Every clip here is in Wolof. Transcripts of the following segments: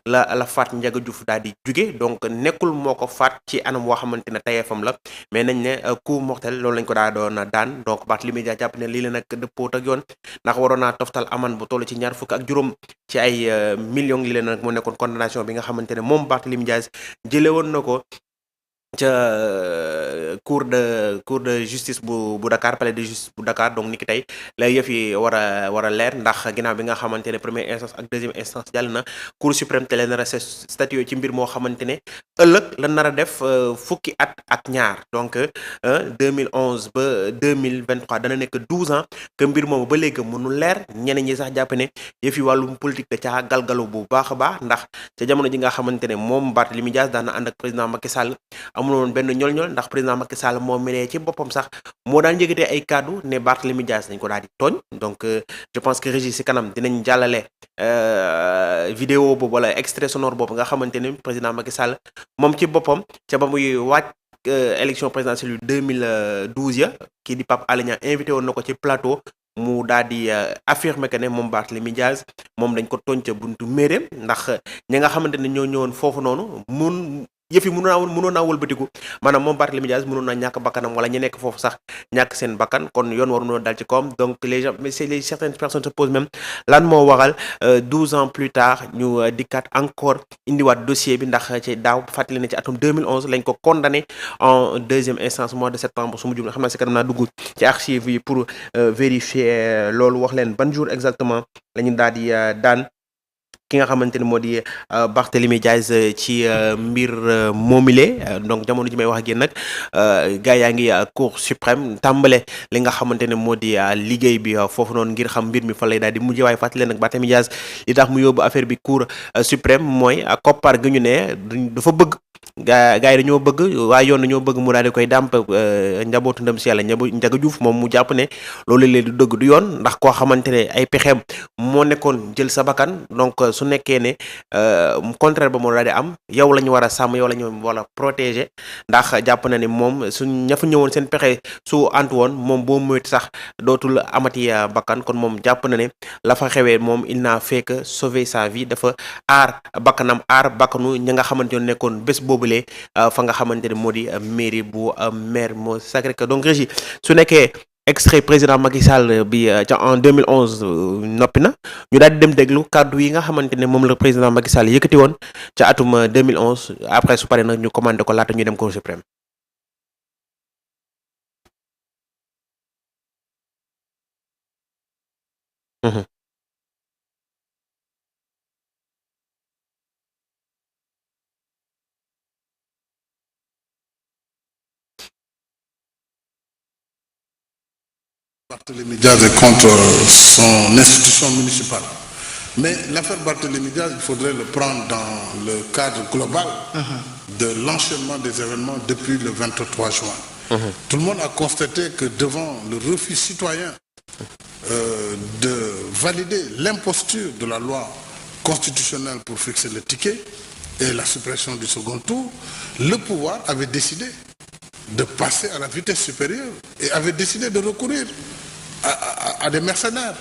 la faat Ndiaga Diouf daal di jóge donc nekkul moo ko faat ci anam woo xamante ne tayeefam la mais nañ ne coup mortel loolu lañ ko daa doon daan donc Barthélémy Dias jàpp ne lii la nag dëppoot ak yoon ndax waroon naa toftal aman bu toll ci ñaar fukk ak juróom ci ay millions li leen nag moo nekkoon condamnation bi nga xamante ne moom Barthélémy Dias jële woon na ko ca cour de justice bu Dakar palais de justice bu Dakar donc ni ki tey la yëf yi war a leer ndax ginnaaw bi nga xamante ne première instance ak deuxième instance jàll na cour suprême te leen nar a statué ci mbir moo xamante ne ëllëg la nar a def fukki at ak ñaar donc 2011 ba 2023 dana nekk 12 ans que mbir moomu ba léegi mënul leer ñeneen ñi sax jàpp ne yëf yi wàllum politique da caa galgalu bu baax a baax ndax ca jamono ji nga xamante ne moom Barthélémy Dias daan na ànd ak président Macky Sall amuloon benn ñol-ñol ndax président Macky Sall moo melee ci boppam sax moo daan yëgatee ay kàddu ne Barthélémy Dias dañ ko daal di tooñ donc je pense que Régis ci kanam dinañ jàllale vidéo boobu wala extrait sonore boobu nga xamante ne président Macky Sall moom ci boppam ca ba muy waaj élection présidentielle yu 2012 ya kii di Pape Alé Niang invité woon na ko ci plateau mu daal di affirmer que ne moom Barthélémy Dias moom dañ ko tooñ ca buntu méeréem ndax ñi nga xamante ne ñoo ñëwoon foofu noonu yëf yi mënoon naa wëlbatiku maanaam moom Barthélémy Dias mënoon naa ñàkk bakkanam wala ñu nekk foofu sax ñàkk seen bakkan kon yoon waru noonu dal ci kawam donc les gens mais certaines personnes se posent même lan moo waral 12 ans plus tard ñu dikkaat encore indiwaat dossier bi ndax ci daaw fàttali na ci atum 2011 lañ ko condamné en deuxième instance mois de septembre su ma jum xam naa si kanam naa dugg ci archive yi pour vérifier loolu wax leen ban jour exactement la ñu daal di daan ki nga xamante ne moo di Barthélémy Dias ci mbir moomile donc jamono ji may wax ak yéen nag gars yaa ngi cour suprême tàmbale li nga xamante ne moo di liggéey bi foofu noonu ngir xam mbir mi fa lay daal di mujjee waaye fàttali nag Barthélémy Dias li tax mu yóbbu affaire bi cour suprême mooy koppar gi ñu ne dafa bëgg gars yi dañoo bëgg waaye yoon dañoo bëgg mu daal di koy dàmp njabootu ndem si yàlla Ndiaga Diouf moom mu jàpp ne loolu leen du dëgg du yoon ndax koo xamante ne ay pexeem moo nekkoon jël sa bakkan donc su nekkee ne contraire ba moo daal di am yow la ñu war a sàmm yow la ñu war a protéger ndax jàpp na ne moom su ña fa ñëwoon seen pexe su antu woon moom boo moytu sax dootul amati bakkan kon moom jàpp na ne la fa xewee moom il n'a fait que sauver sa vie dafa aar bakkanam aar bakkanu ñi nga xamante ne nekkoon bés boobulee fa nga xamante ne moo di mairie bu Mermoz Sacré-Cœur donc Régis su nekkee extrait président Macky Sall bi ca en 2011 noppi na ñu daal di dem déglu kàddu yi nga xamante ne moom la président Macky Sall yëkkati woon ca atum 2011 après su paree nag ñu commandé ko laata ñu dem Cour suprême. Barthélémy Dias est contre son institution municipale. Mais l'affaire Barthélémy Dias, il faudrait le prendre dans le cadre global de l'enchaînement des événements depuis le 23 juin. Tout le monde a constaté que devant le refus citoyen de valider l'imposture de la loi constitutionnelle pour fixer le ticket et la suppression du second tour, le pouvoir avait décidé de passer à la vitesse supérieure et avait décidé de recourir à des mercenaires.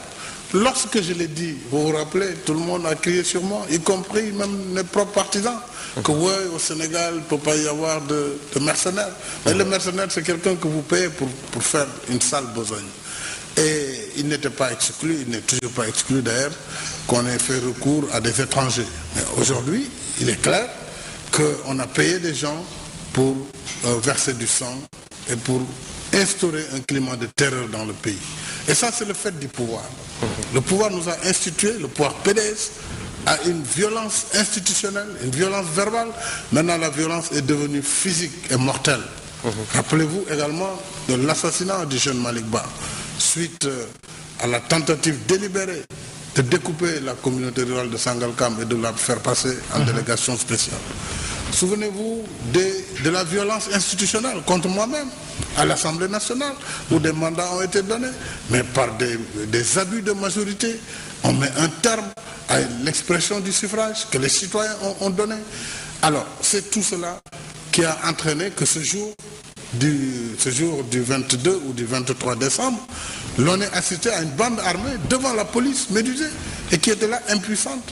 Lorsque je l'ai dit, vous vous rappelez, tout le monde a crié sur moi, y compris même mes propres partisans, que ouais, au Sénégal, il ne peut pas y avoir de mercenaires. Mais le mercenaire, c'est quelqu'un que vous payez pour faire une sale besogne. Et il n'était pas exclu, il n'est toujours pas exclu d'ailleurs, qu'on ait fait recours à des étrangers. Mais aujourd'hui, il est clair qu'on a payé des gens pour verser du sang et pour instaurer un climat de terreur dans le pays. Et ça, c'est le fait du pouvoir. Le pouvoir nous a institué, le pouvoir PDS, à une violence institutionnelle, une violence verbale. Maintenant, la violence est devenue physique et mortelle. Rappelez-vous également de l'assassinat du jeune Malick Ba, suite à la tentative délibérée de découper la communauté rurale de Sangalkam et de la faire passer en délégation spéciale. Souvenez-vous de la violence institutionnelle contre moi-même à l'Assemblée nationale où des mandats ont été donnés, mais par des abus de majorité, on met un terme à l'expression du suffrage que les citoyens ont donné. Alors, c'est tout cela qui a entraîné que ce jour du 22 ou du 23 décembre, l'on ait assisté à une bande armée devant la police médusée et qui était là impuissante.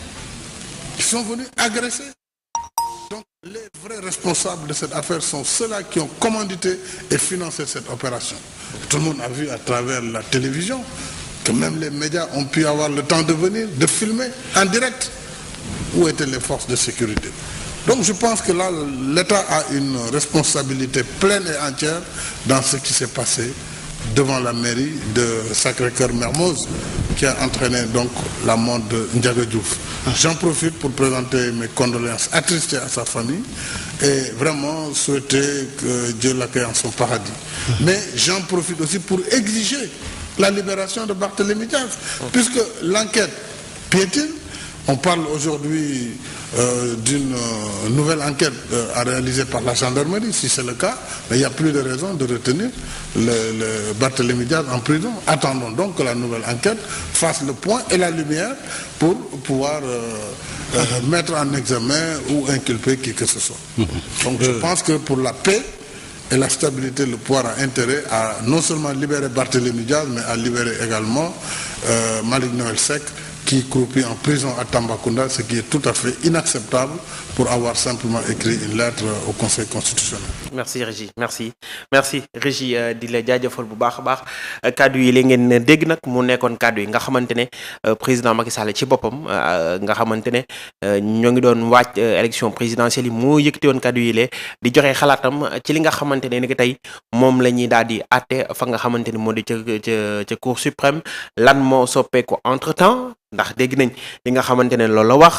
Ils sont venus agresser. Donc les vrais responsables de cette affaire sont ceux-là qui ont commandité et financé cette opération. Tout le monde a vu à travers la télévision que même les médias ont pu avoir le temps de venir, de filmer en direct où étaient les forces de sécurité. Donc je pense que là, l'État a une responsabilité pleine et entière dans ce qui s'est passé devant la mairie de Sacré-Cœur-Mermoz, qui a entraîné donc la mort de Ndiaga Diouf. J'en profite pour présenter mes condoléances attristées à sa famille et vraiment souhaiter que Dieu l'accueille en son paradis. Mais j'en profite aussi pour exiger la libération de Barthélémy Diaz, puisque l'enquête piétine. On parle aujourd'hui d'une nouvelle enquête à réaliser par la gendarmerie, si c'est le cas, mais il n'y a plus de raison de retenir le Barthélémy Diaz en prison. Attendons donc que la nouvelle enquête fasse le point et la lumière pour pouvoir mettre en examen ou inculper qui que ce soit. Donc je pense que pour la paix et la stabilité, le pouvoir a intérêt à non seulement libérer Barthélémy Diaz, mais à libérer également Malick Noël Seck, qui croupit en prison à Tambacounda, ce qui est tout à fait inacceptable pour avoir simplement écrit une lettre au Conseil constitutionnel. merci Régis merci Régis di la jaajëfal bu baax a baax kàddu yi la ngeen dégg nag mu nekkoon kàddu yi nga xamante ne président Macky Sall ci boppam nga xamante ne ñoo ngi doon waaj élection présidentielle yi moo yëkkati woon kàddu yi lee di joxe xalaatam ci li nga xamante ne ni que tey moom la ñuy daal di àtte fa nga xamante ni moo di ca Cour suprême lan moo soppeeku entre temps. ndax dégg nañ li nga xamante ne loolu la wax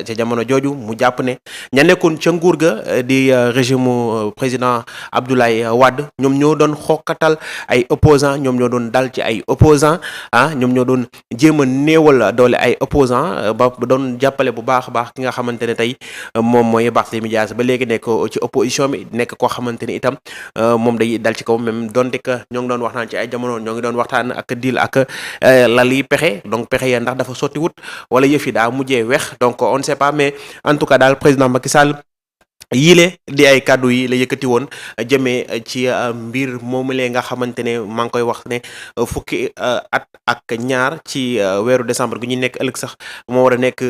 ca jamono jooju mu jàpp ne ña nekkoon ca nguur ga di régime président Abdoulaye Wade ñoom ñoo doon xokkatal ay opposants ñoom ñoo doon dal ci ay opposants ñoom ñoo doon jéem a néewal doole ay opposants ba doon jàppale bu baax a baax ki nga xamante ne tey moom mooy Barthélémy Dias ba léegi nekk ci opposition bi nekk koo xamante ni itam moom day dal ci kaw même donte que ñoo ngi doon waxtaan ci ay jamono ñoo ngi doon waxtaan ak deal ak lali pexe donc pexe ya ndax dafa sotti wut wala yëf yi daa mujjee wex donc on ne sait pas mais en tout cas daal président Macky Sall yile di ay kàddu yi la yëkkati woon jëmee ci mbir moomu lee nga xamante ne maa ngi koy wax ne fukki at ak ñaar ci weeru décembre gi ñu nekk ëllëg sax moo war a nekk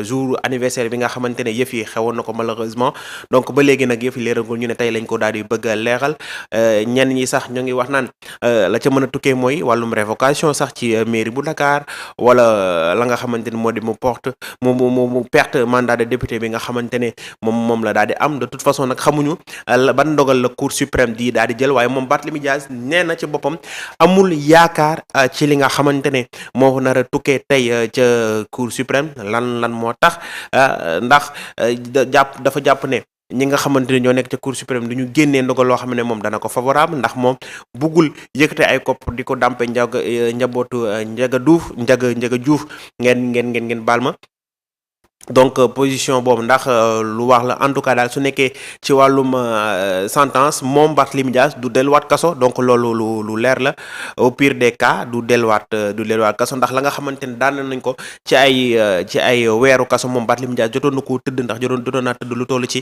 jour anniversaire bi nga xamante ne yëf yi xewoon na ko malheureusement donc ba léegi nag yëf yi leeragul ñu ne tey lañ ko daal di bëgg a leeral ñenn ñi sax ñoo ngi wax naan la ca mën a tukkee mooy wàllum révocation sax ci mairie bu Dakar wala la nga xamante ne moo di mu perte mandat de député bi nga xamante ne moom la daal di am de toute façon nag xamuñu ban ndogal la Cour suprême di daal di jël waaye moom Barthélémy Dias nee na ci boppam amul yaakaar ci li nga xamante ne moo nar a tukkee tey ca Cour suprême lan moo tax ndax dafa jàpp ne ñi nga xamante ne ñoo nekk ca Cour suprême du ñu génnee ndogal loo xam ne moom dana ko favorable ndax moom buggul yëkkate ay kopp di ko dàmpe njabootu Ndiaga Diouf ngeen baal ma. donc position boobu ndax lu wax la en tout cas daal su nekkee ci wàllum sentence moom Barthélémy Dias du delluwaat kaso donc loolu lu leer la au pire des cas du delluwaat kaso ndax la nga xamante ne daan nañ ko ci ay weeru kaso moom Barthélémy Dias jotoon na ko tëdd ndax jotoon naa tëdd lu toll ci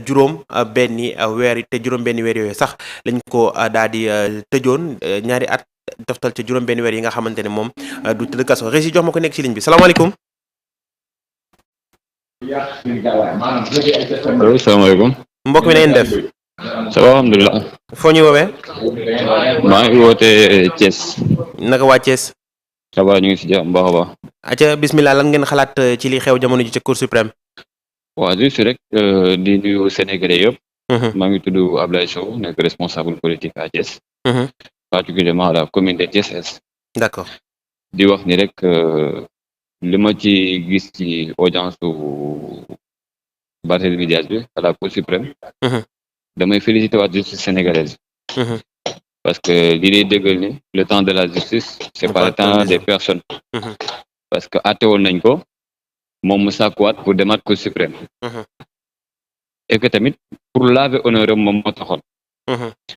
juróom benni weer te juróom benni weer yooyu sax lañ ko daal di tëjoon ñaari at toftal ci juróom benni weer yi nga xamante ne moom du tëdd kaso Régis jox ma ko nekk ci ligne bi salaamaaleykum. allo salaamaaleykum. mbokk mi na ngeen def. ça va alhamdulilah. foo ñuy woowee. maa ngi woote Thiès. naka waa Thiès. ça va ñu ngi si jàmm baax a baax. aca bismillah lan ngeen xalaat ci li xew jamono ji ca Cour suprême. waaw juste rek di nuyu Sénégalais yëpp. maa ngi tudd Ablaye Sow nekk responsable politique à Thiès. particulièrement à la commune de Thiès Est. d'accord. di wax ni rek. li ma ci gis ci audience su Barthélémy Dias bi à la Cour suprême damay féliciter waa justice sénégalaise parce que li lay déggal ni le temps de la justice c'est pas le temps des personnes parce que àttewoon nañ ko moom mu sàkkuwaat pour demaat Cour suprême et que tamit pour laver honneur am moom moo taxoon